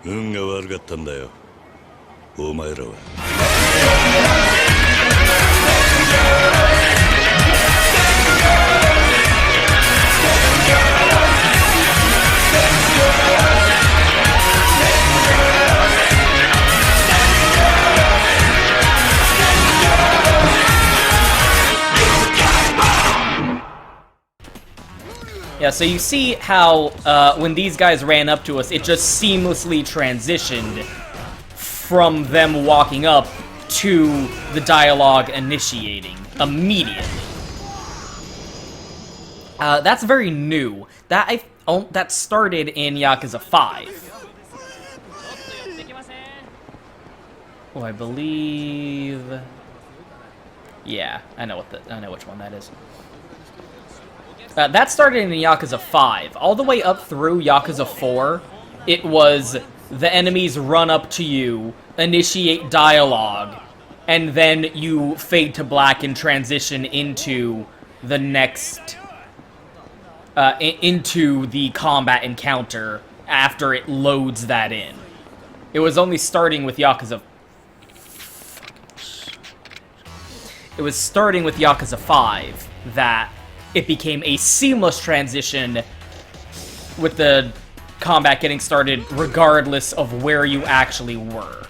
運が悪かったんだよ、お前らは。Yeah, so you see how when these guys ran up to us, it just seamlessly transitioned from them walking up to the dialogue initiating immediately. That's very new. That started in Yakuza 5. Oh, I believe. Yeah, I know which one that is. That started in Yakuza 5. All the way up through Yakuza 4, it was the enemies run up to you, initiate dialogue, and then you fade to black and transition into the next... into the combat encounter after it loads that in. It was only starting with Yakuza... It was starting with Yakuza 5 that it became a seamless transition with the combat getting started regardless of where you actually were.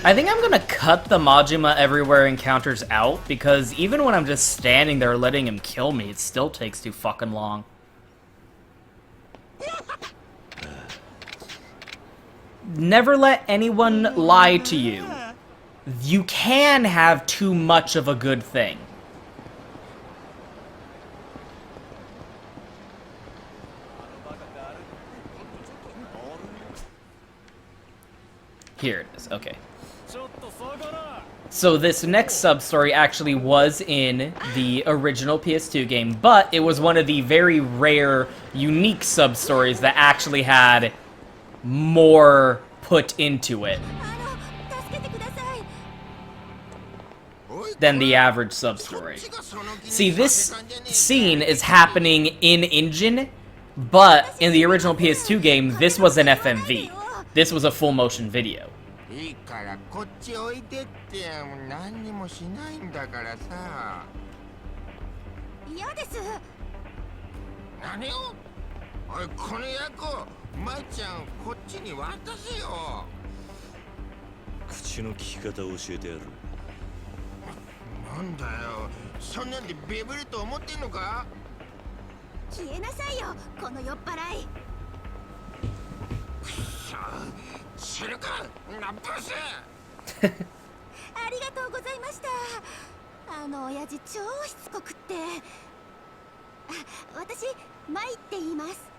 I think I'm gonna cut the Majima everywhere encounters out, because even when I'm just standing there letting him kill me, it still takes too fucking long. Never let anyone lie to you. You can have too much of a good thing. Here it is, okay. So this next sub-story actually was in the original PS2 game, but it was one of the very rare, unique sub-stories that actually had more put into it than the average sub-story. See, this scene is happening in-engine, but in the original PS2 game, this was an FMV. This was a full-motion video. いいからこっちおいでって何にもしないんだからさ。嫌です。何を？おいこの役、舞ちゃんこっちに渡せよ。口の利き方を教えてやる。なんだよ、そんなんでビビると思ってんのか？消えなさいよ、この酔っ払い。知るか、ナッパス。ありがとうございました。親父超しつこくって。私、マイって言います。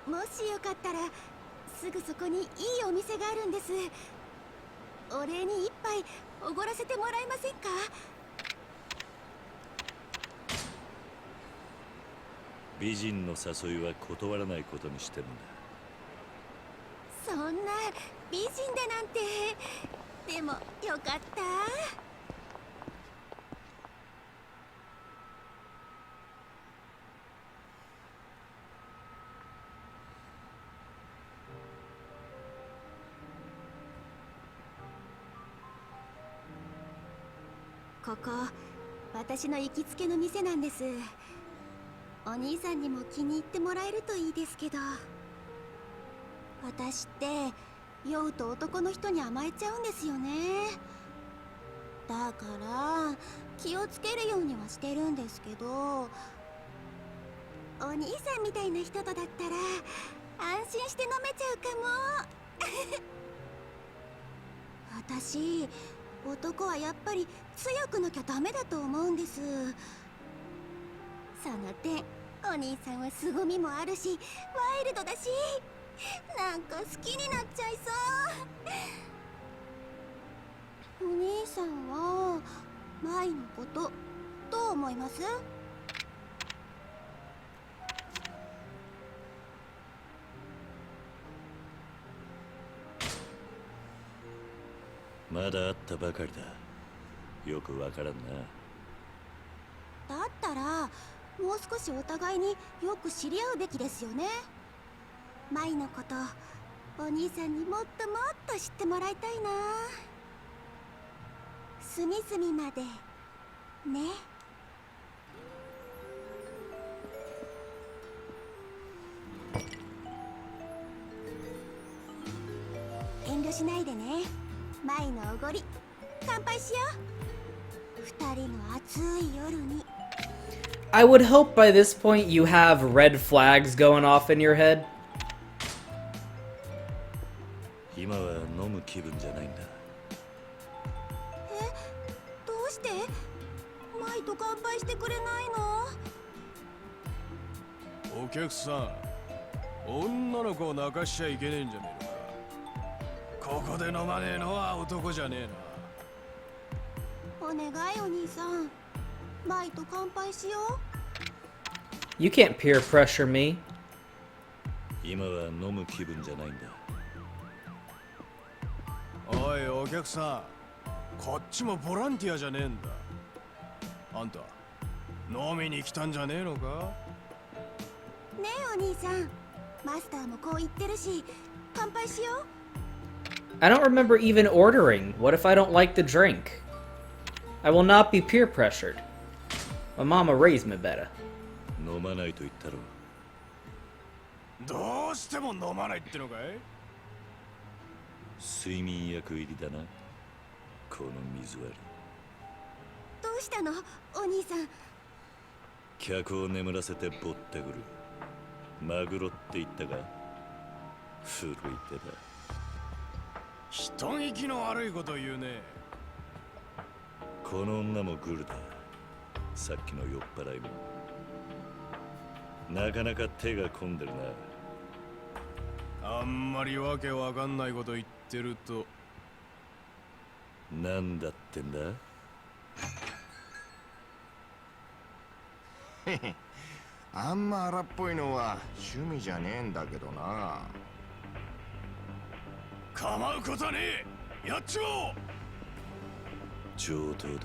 もしよかったらすぐそこにいいお店があるんです。お礼に一杯おごらせてもらえませんか？美人の誘いは断らないことにしてるんだ。そんな美人だなんて。でもよかった。ここ私の行きつけの店なんです。お兄さんにも気に入ってもらえるといいですけど。私って酔うと男の人に甘えちゃうんですよね。だから気をつけるようにはしてるんですけど、お兄さんみたいな人とだったら安心して飲めちゃうかも。私男はやっぱり強くなきゃダメだと思うんです。その点お兄さんは凄みもあるしワイルドだし、なんか好きになっちゃいそう。お兄さんは舞のことどう思います？まだ会ったばかりだ。よくわからんな。だったらもう少しお互いによく知り合うべきですよね。舞のことお兄さんにもっともっと知ってもらいたいな。隅々までね。遠慮しないでね。舞のおごり乾杯しよう。二人の暑い夜に。I would hope by this point you have red flags going off in your head. 今は飲む気分じゃないんだ。どうして舞と乾杯してくれないの？お客さん、女の子を泣かしちゃいけねえんじゃねえのか。ここで飲まねえのは男じゃねえお願いお兄さん、舞と乾杯しよう。You can't peer pressure me. 今は飲む気分じゃないんだ。な。おいお客さん、こっちもボランティアじゃねえんだ。あんた飲みに来たんじゃねえのか。ねえお兄さん、マスターもこう言ってるし、乾杯しよう。I don't remember even ordering. What if I don't like the drink? I will not be peer pressured. My mama raised me better. 飲まないと言ったろ。どうしても飲まないってのかい。睡眠薬入りだな、この水割り。どうしたのお兄さん。客を眠らせてぼったくる。マグロって言ったか。古い手だ。人聞きの悪いこと言うね。この女もグルだ。さっきの酔っ払いも。なかなか手が込んでるな。あんまりわけわかんないこと言ってると。なんだってんだ。あんま荒っぽいのは趣味じゃねえんだけどな。構うことはねえ。やっちまおう。上等だ。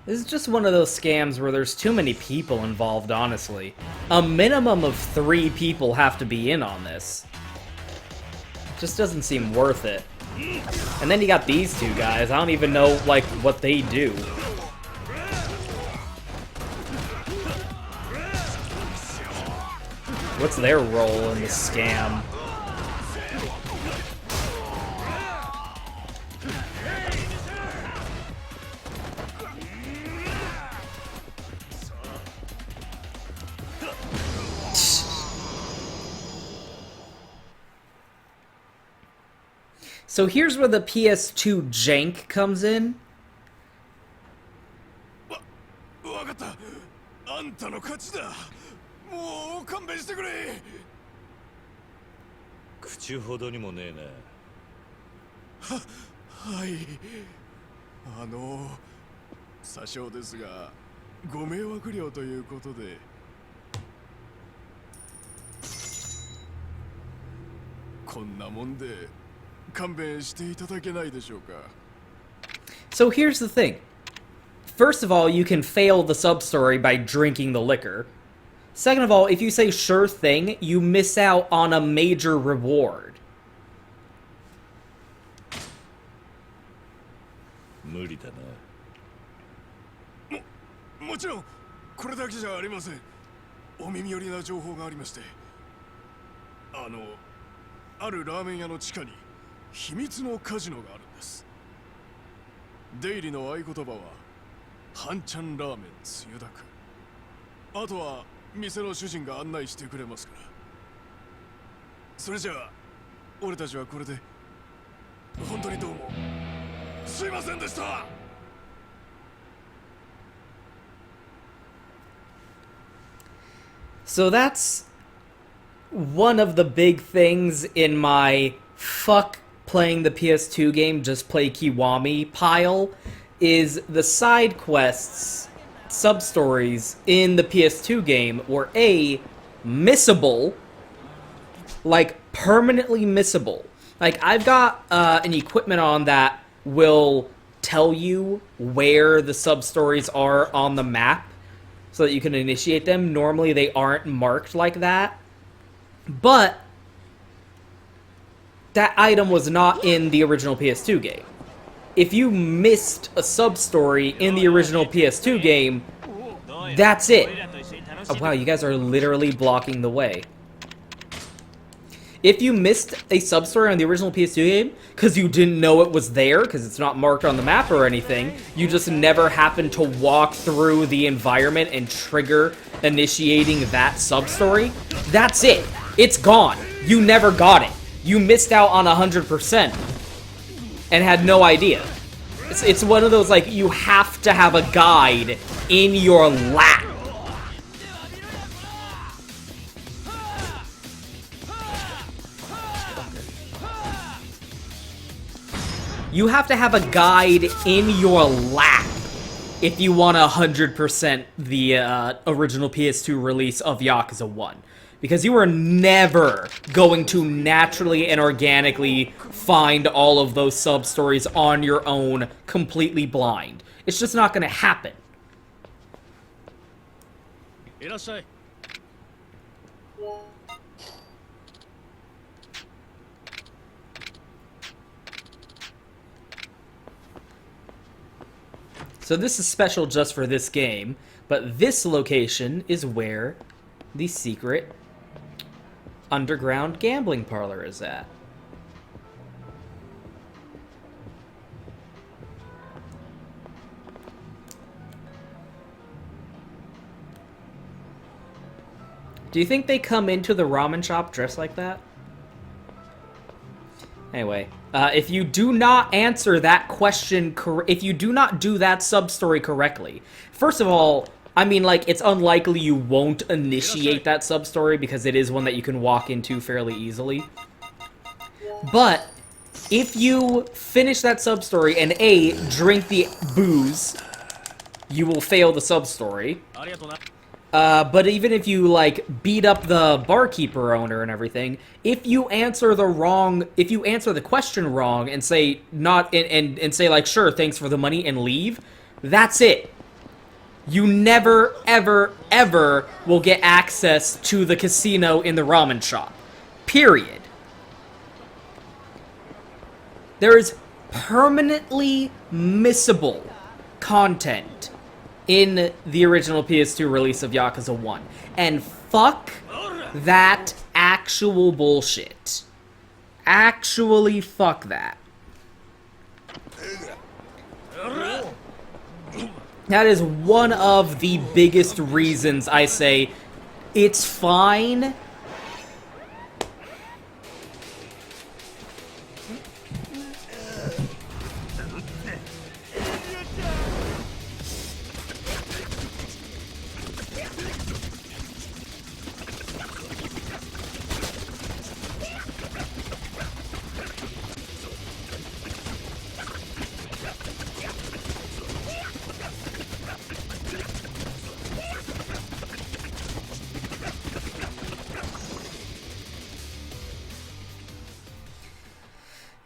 This is just one of those scams where there's too many people involved, honestly. A minimum of 3 people have to be in on this. Just doesn't seem worth it. And then you got these two guys. I don't even know, like, what they do. What's their role in the scam? So here's where the PS2 jank comes in. わかった。あんたの勝ちだ。もう勘弁してくれ。口ほどにもねえな。はい。詐称ですが、ご迷惑料ということで。こんなもんで勘弁していただけないでしょうか。 So here's the thing. First of all, you can fail the sub-story by drinking the liquor. Second of all, if you say sure thing, you miss out on a major reward. 無理だな。もちろんこれだけじゃありません。お耳寄りな情報がありまして、あるラーメン屋の地下に秘密のカジノがあるんです。出入りの合言葉は半ちゃんラーメンつゆだく。あとは店の主人が案内してくれますから。それじゃあ俺たちはこれで。本当にどうもすいませんでした。So that's one of the big things in my fuck playing the PS2 game, just play Kiwami pile, is the side quests, sub-stories in the PS2 game were A, missable, like permanently missable. Like, I've got an equipment on that will tell you where the sub-stories are on the map so that you can initiate them. Normally they aren't marked like that. But that item was not in the original PS2 game. If you missed a sub-story in the original PS2 game, that's it. Oh, wow, you guys are literally blocking the way. If you missed a sub-story on the original PS2 game, because you didn't know it was there, because it's not marked on the map or anything, you just never happened to walk through the environment and trigger initiating that sub-story, that's it. It's gone. You never got it. You missed out on 100% and had no idea. It's one of those, like, you have to have a guide in your lap. You have to have a guide in your lap if you want to 100% the original PS2 release of Yakuza 1. Because you are never going to naturally and organically find all of those sub-stories on your own, completely blind. It's just not going to happen. So this is special just for this game, but this location is where the secret underground gambling parlor is at. Do you think they come into the ramen shop dressed like that? Anyway, if you do not answer that question, if you do not do that sub-story correctly, first of all, I mean, like, it's unlikely you won't initiate that sub-story because it is one that you can walk into fairly easily. But if you finish that sub-story and A, drink the booze, you will fail the sub-story. But even if you, like, beat up the barkeeper owner and everything, if you answer the question wrong and say and say, like, sure, thanks for the money and leave, that's it. You never, ever, ever will get access to the casino in the ramen shop. Period. There is permanently missable content in the original PS2 release of Yakuza 1. And fuck that actual bullshit. Actually fuck that. That is one of the biggest reasons I say it's fine.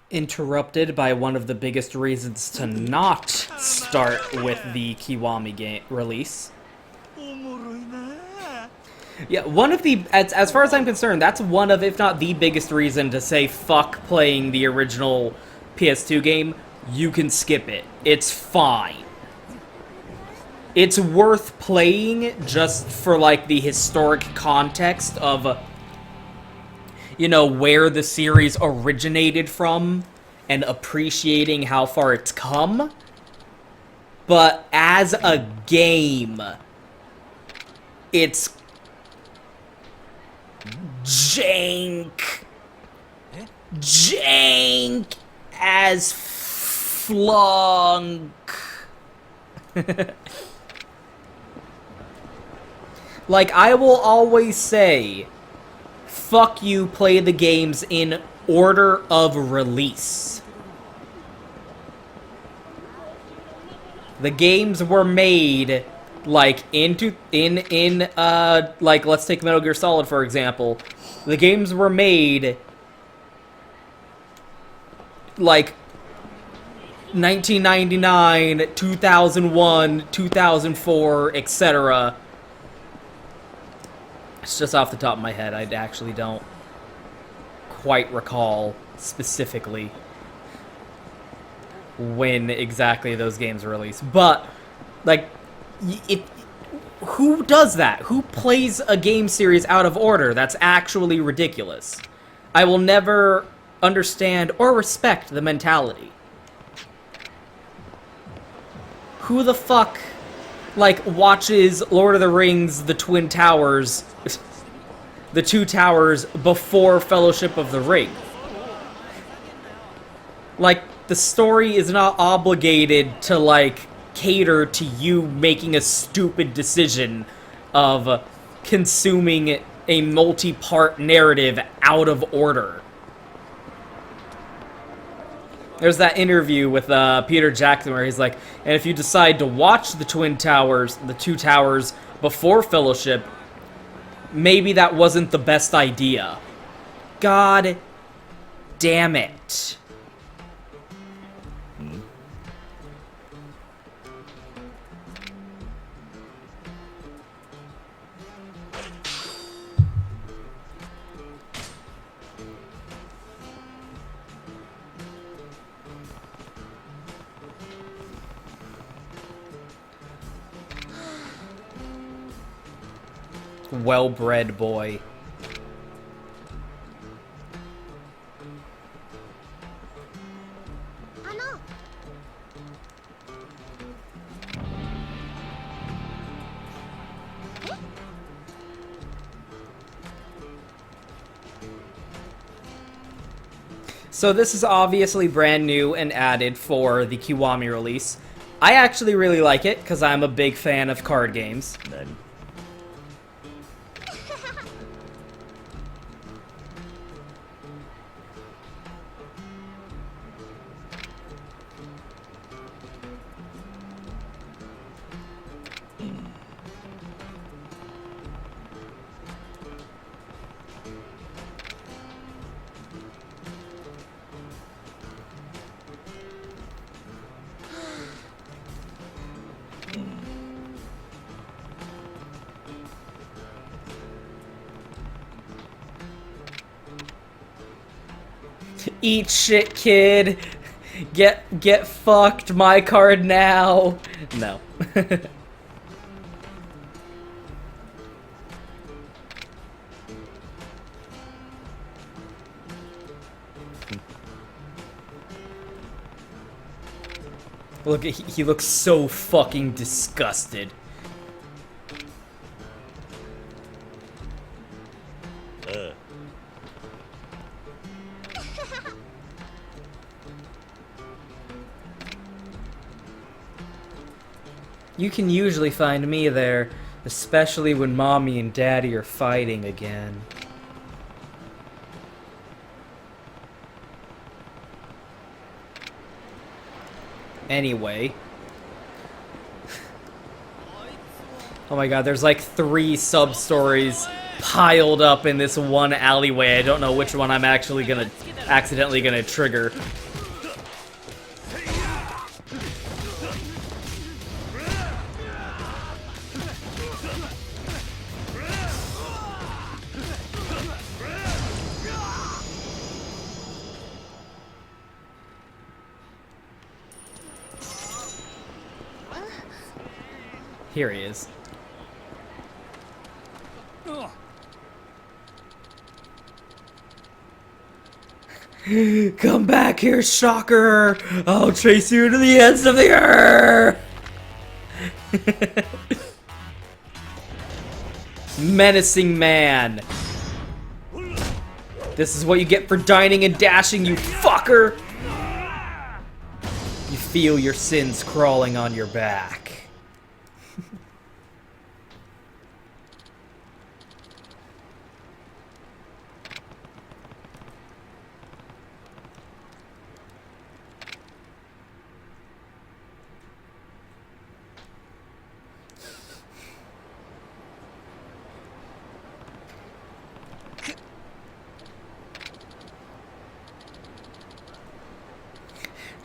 Interrupted by one of the biggest reasons to not start with the Kiwami game release. Yeah, one of the, as far as I'm concerned, that's one of, if not the biggest reason to say fuck playing the original PS2 game. You can skip it. It's fine. It's worth playing just for, like, the historic context of, you know, where the series originated from and appreciating how far it's come. But as a game, it's jank. Jank as flunk. Like, I will always say, fuck you, play the games in order of release. The games were made, like, like, let's take Metal Gear Solid, for example. The games were made, like, 1999, 2001, 2004, etc. It's just off the top of my head. I actually don't quite recall specifically when exactly those games were released. But, like, who does that? Who plays a game series out of order? That's actually ridiculous. I will never understand or respect the mentality. Who the fuck, like, watches Lord of the Rings, the Twin Towers, the Two Towers, before Fellowship of the Ring? Like, the story is not obligated to, like, cater to you making a stupid decision of consuming a multi-part narrative out of order. There's that interview with Peter Jackson where he's like, and if you decide to watch the Twin Towers, the Two Towers, before Fellowship, maybe that wasn't the best idea. God damn it. Well-bred boy. So this is obviously brand new and added for the Kiwami release. I actually really like it, because I'm a big fan of card games. Nani? Eat shit, kid. Get fucked. My card now. No. Look, he looks so fucking disgusted. You can usually find me there, especially when Mommy and Daddy are fighting again. Anyway. Oh my god, there's like 3 sub-stories piled up in this one alleyway. I don't know which one I'm actually accidentally gonna trigger. Here he is. Come back here, shocker! I'll chase you to the ends of the earth! Menacing man. This is what you get for dining and dashing, you fucker! You feel your sins crawling on your back.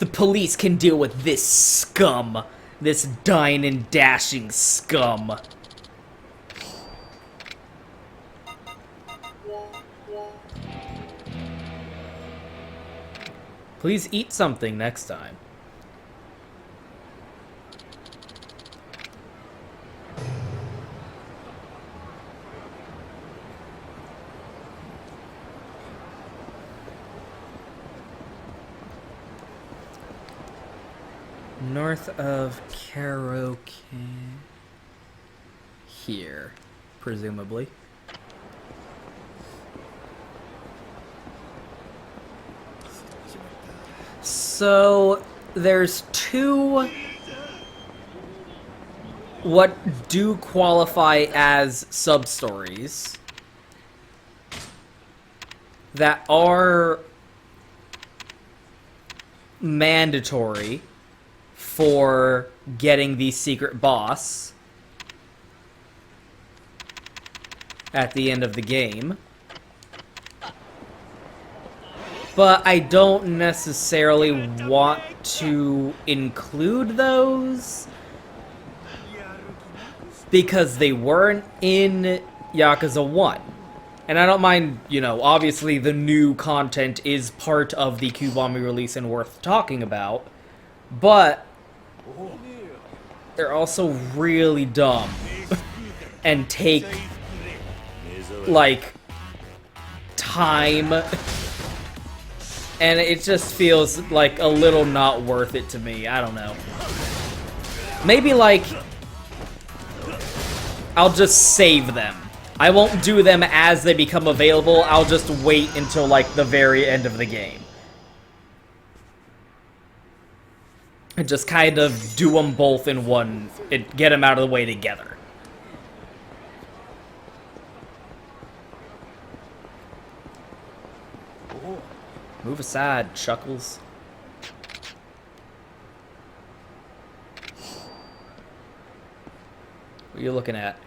The police can deal with this scum. This dine and dashing scum. Please eat something next time. North of Karaoke. Here, presumably. So, there's two what do qualify as sub-stories that are mandatory for getting the secret boss at the end of the game. But I don't necessarily want to include those because they weren't in Yakuza 1. And I don't mind, you know, obviously the new content is part of the Kiwami release and worth talking about, but they're also really dumb and take, like, time, and it just feels like a little not worth it to me. I don't know. Maybe, like, I'll just save them. I won't do them as they become available. I'll just wait until, like, the very end of the game. And just kind of do them both in one, and get them out of the way together. Move aside, Chuckles. What are you looking at?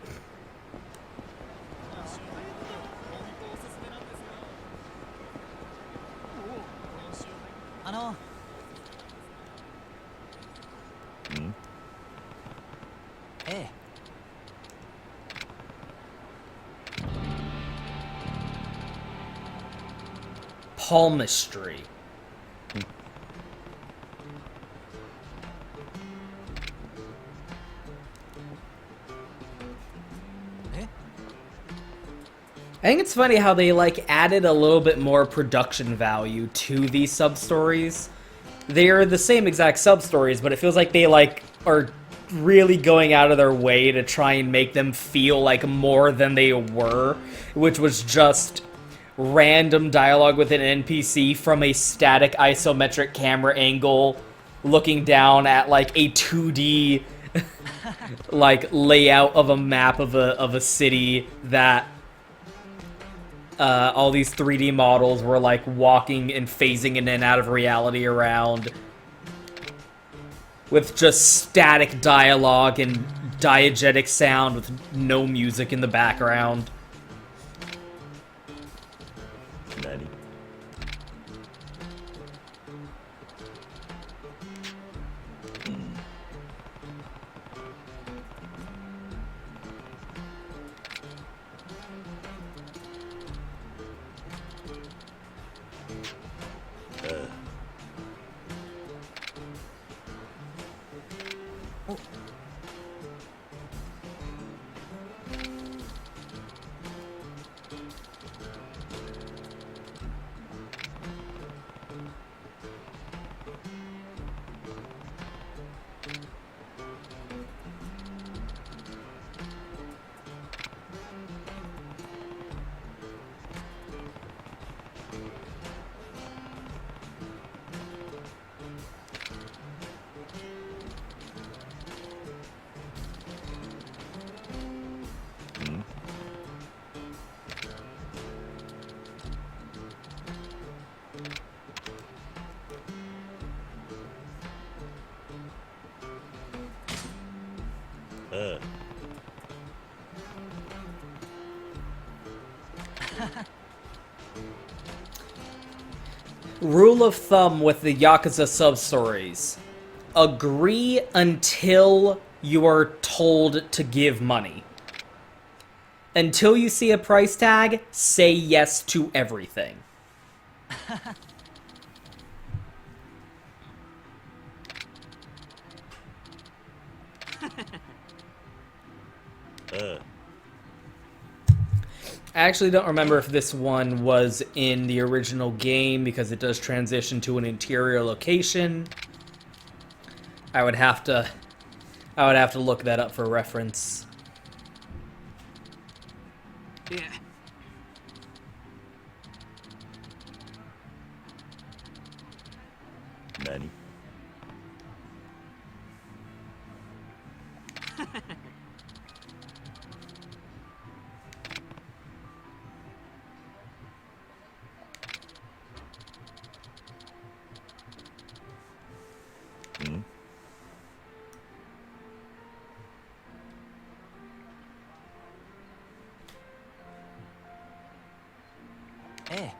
Palmistry. I think it's funny how they, like, added a little bit more production value to these sub-stories. They're the same exact sub-stories, but it feels like they, like, are really going out of their way to try and make them feel like more than they were, which was just random dialogue with an NPC from a static isometric camera angle looking down at, like, a 2D like layout of a map of a city that all these 3D models were, like, walking and phasing in and out of reality around, with just static dialogue and diegetic sound with no music in the background. Nani? Rule of thumb with the Yakuza sub-stories. Agree until you are told to give money. Until you see a price tag, say yes to everything. I actually don't remember if this one was in the original game because it does transition to an interior location. I would have to look that up for reference. Yeah. Nani? Hmm? Eh.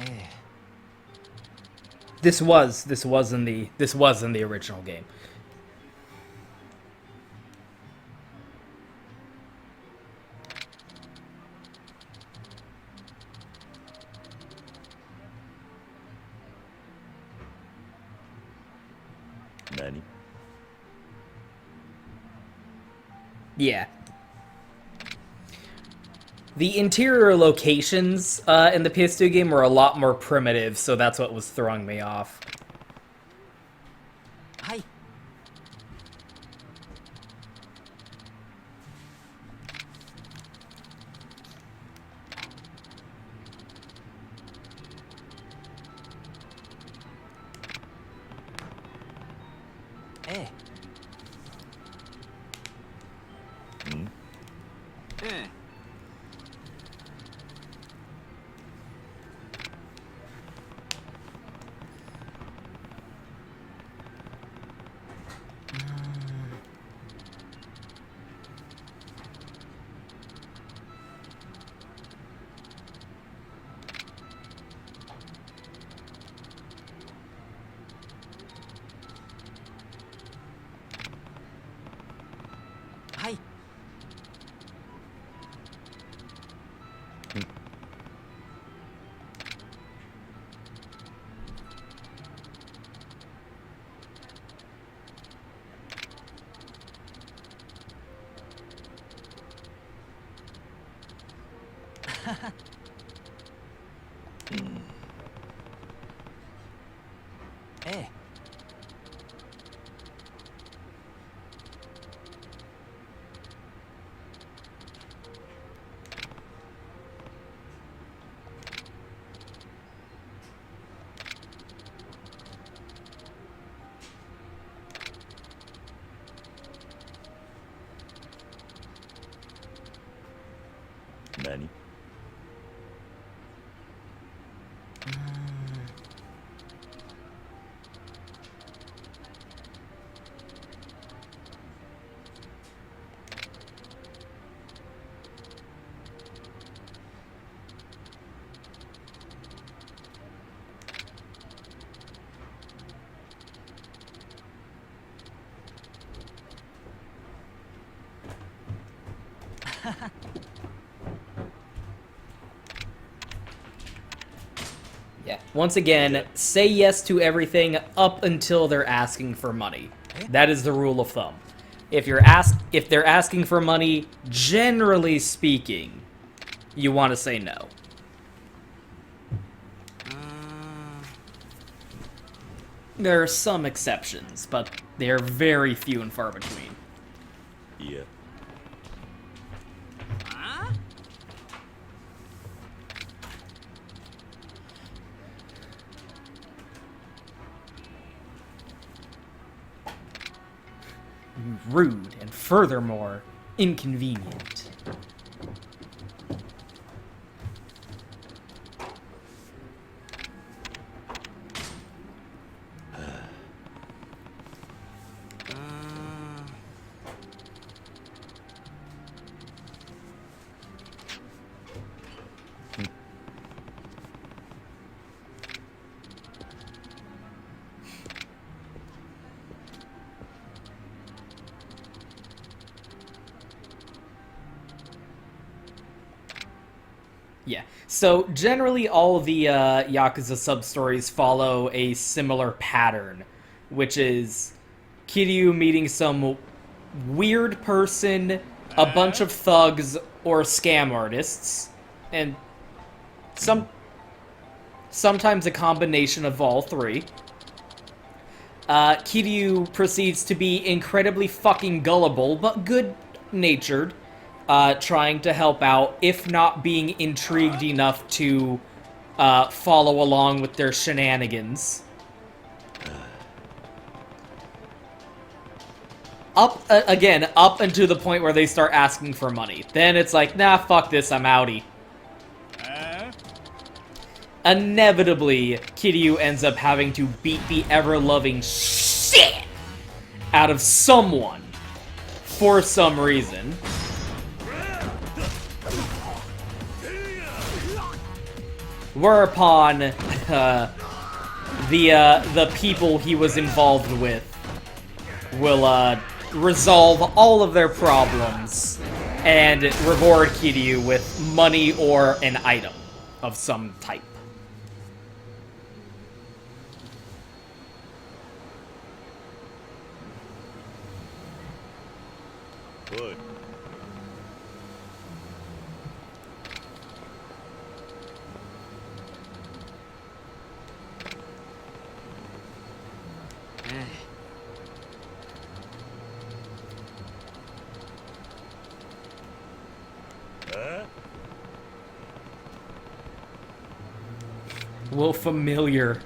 Eh. This was in the original game. Nani? Yeah. The interior locations in the PS2 game were a lot more primitive, so that's what was throwing me off. Hi. Eh. Hmm? Eh. Hi. Eh. Nani? Yeah. Once again, say yes to everything up until they're asking for money. That is the rule of thumb. If they're asking for money, generally speaking, you want to say no. There are some exceptions, but they're very few and far between. いや Rude and furthermore inconvenient. Yeah. So generally all the Yakuza sub-stories follow a similar pattern, which is Kiryu meeting some weird person, a bunch of thugs, or scam artists, and sometimes a combination of all three. Kiryu proceeds to be incredibly fucking gullible, but good-natured, trying to help out, if not being intrigued enough to follow along with their shenanigans. Up until the point where they start asking for money. Then it's like, nah, fuck this, I'm outie. Inevitably, Kiryu ends up having to beat the ever-loving shit out of someone for some reason. Whereupon, the people he was involved with will, resolve all of their problems and reward Kiryu with money or an item of some type. Good. Well, familiar.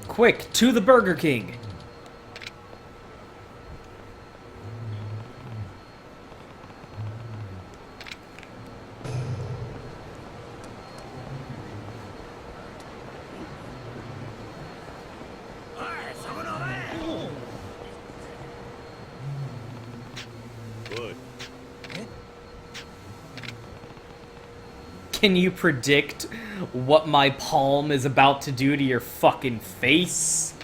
Quick, to the Burger King! Good. Can you predict what my palm is about to do to your fucking face?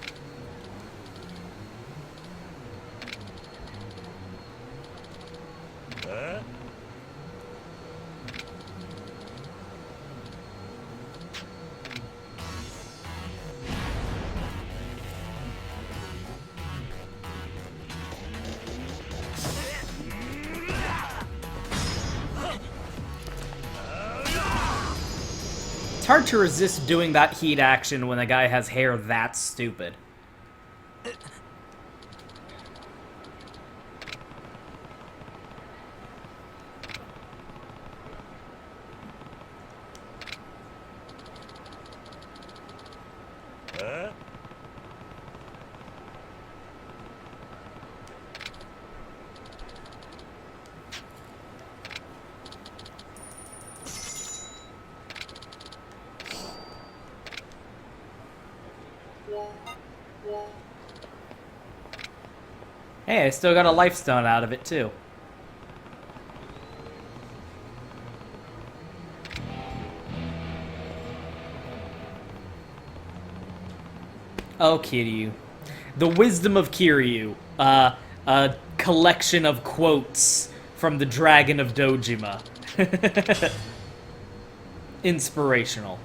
It's hard to resist doing that heat action when a guy has hair that stupid. Hey, I still got a life stone out of it, too. Oh, Kiryu. The wisdom of Kiryu. a collection of quotes from the Dragon of Dojima. Inspirational.